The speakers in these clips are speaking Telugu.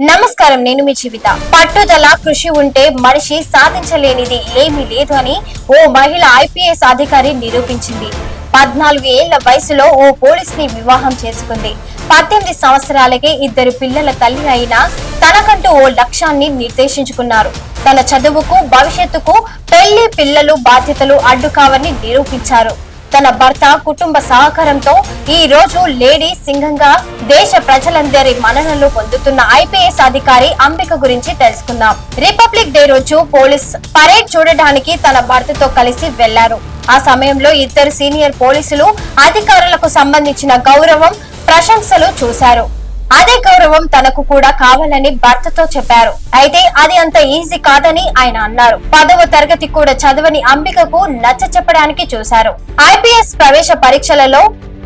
నమస్కారం, నేను మీ జీవిత. పట్టుదల, కృషి ఉంటే మనిషి సాధించలేనిది ఏమీ లేదు అని ఓ మహిళ ఐపీఎస్ అధికారి నిరూపించింది. 14 ఏళ్ల వయసులో ఓ పోలీస్ ని వివాహం చేసుకుంది. 18 సంవత్సరాలకే 2 పిల్లల తల్లి అయినా తనకంటూ ఓ లక్ష్యాన్ని నిర్దేశించుకున్నారు. తన చదువుకు, భవిష్యత్తుకు పెళ్లి, పిల్లలు, బాధ్యతలు అడ్డు కావని నిరూపించారు. తన భర్త, కుటుంబ సహకారంతో ఈ రోజు లేడీ సింగంగా దేశ ప్రజలందరి మన్ననలు పొందుతున్న ఐపీఎస్ అధికారి అంబిక గురించి తెలుసుకుందాం. రిపబ్లిక్ డే రోజు పోలీస్ పరేడ్ చూడడానికి తన భర్తతో కలిసి వెళ్లారు. ఆ సమయంలో 2 సీనియర్ పోలీసులు అధికారులకు సంబంధించిన గౌరవం, ప్రశంసలు చూశారు. అదే గౌరవం తనకు కూడా కావాలని భర్తతో చెప్పారు. అయితే అది అంత ఈజీ కాదని ఆయన అన్నారు. 10వ తరగతి కూడా చదవని అంబికకు నచ్చ చెప్పడానికి చూశారు. ఐపీఎస్ ప్రవేశ పరీక్షలలో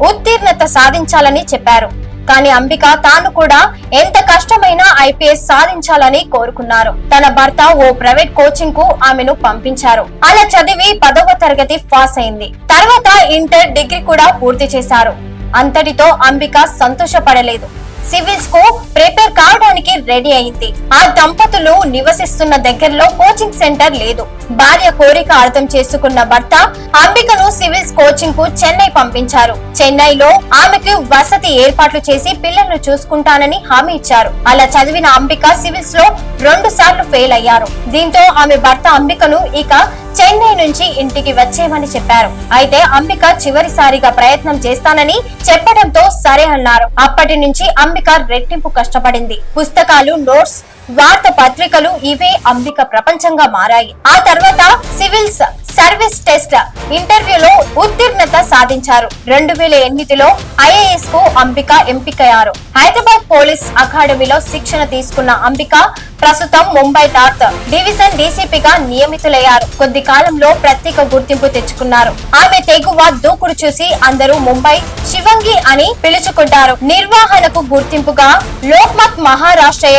ఉత్తీర్ణత సాధించాలని చెప్పారు. కానీ అంబిక తాను కూడా ఎంత కష్టమైనా ఐపీఎస్ సాధించాలని కోరుకున్నారు. తన భర్త ఓ ప్రైవేట్ కోచింగ్ కు ఆమెను పంపించారు. అలా చదివి 10వ తరగతి పాస్ అయింది. తర్వాత ఇంటర్, డిగ్రీ కూడా పూర్తి చేశారు. అంతటితో అంబిక సంతోషపడలేదు. సివిల్స్ కు ప్రిపేర్ కావడానికి రెడీ అయింది. ఆ దంపతులు నివసిస్తున్న దగ్గరలో కోచింగ్ సెంటర్ లేదు. భార్య కోరిక అర్థం చేసుకున్న భర్త అంబికను సివిల్స్ కోచింగ్ కు చెన్నై పంపించారు. చెన్నైలో ఆమెకు వసతి ఏర్పాట్లు చేసి పిల్లలను చూసుకుంటానని హామీ ఇచ్చారు. అలా చదివిన అంబిక సివిల్స్ లో 2 సార్లు ఫెయిల్ అయ్యారు. దీంతో ఆమె భర్త అంబికను ఇక చెన్నై నుంచి ఇంటికి వచ్చేయమని చెప్పారు. అయితే అంబిక చివరిసారిగా ప్రయత్నం చేస్తానని చెప్పడంతో సరే అన్నారు. అప్పటి నుంచి అంబిక రెట్టింపు కష్టపడింది. పుస్తకాలు, నోట్స్, వార్త పత్రికలు ఇవే అంబిక ప్రపంచంగా మారాయి. ఆ తర్వాత సివిల్స్ సర్వీస్ టెస్ట్ ఇంటర్వ్యూలో ఉత్తీర్ణత సాధించారు. 2008లో ఐఏఎస్ కు అంబిక ఎంపికయ్యారు. హైదరాబాద్ పోలీస్ అకాడమీలో శిక్షణ తీసుకున్న అంబిక ప్రస్తుతం ముంబై నార్త్ డివిజన్ డీసీపీగా నియమితులయ్యారు. కొద్ది కాలంలో ప్రత్యేక గుర్తింపు తెచ్చుకున్నారు. ఆమె తెగువ, దూకుడు చూసి అందరూ ముంబై శివంగి అని పిలుచుకుంటారు. నిర్వహణకు గుర్తింపుగా Lokmat Maharashtra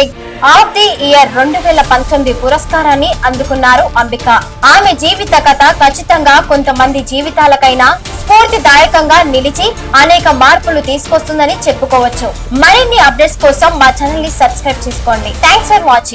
of the year 2019 పురస్కారాన్ని అందుకున్నారు అంబిక. ఆమె జీవిత కథ ఖచ్చితంగా కొంతమంది జీవితాలకైనా స్ఫూర్తిదాయకంగా నిలిచి అనేక మార్పులు తీసుకొస్తుందని చెప్పుకోవచ్చు. మరిన్ని అప్డేట్స్ కోసం మా ఛానల్ ని సబ్స్క్రైబ్ చేసుకోండి. Thanks for watching.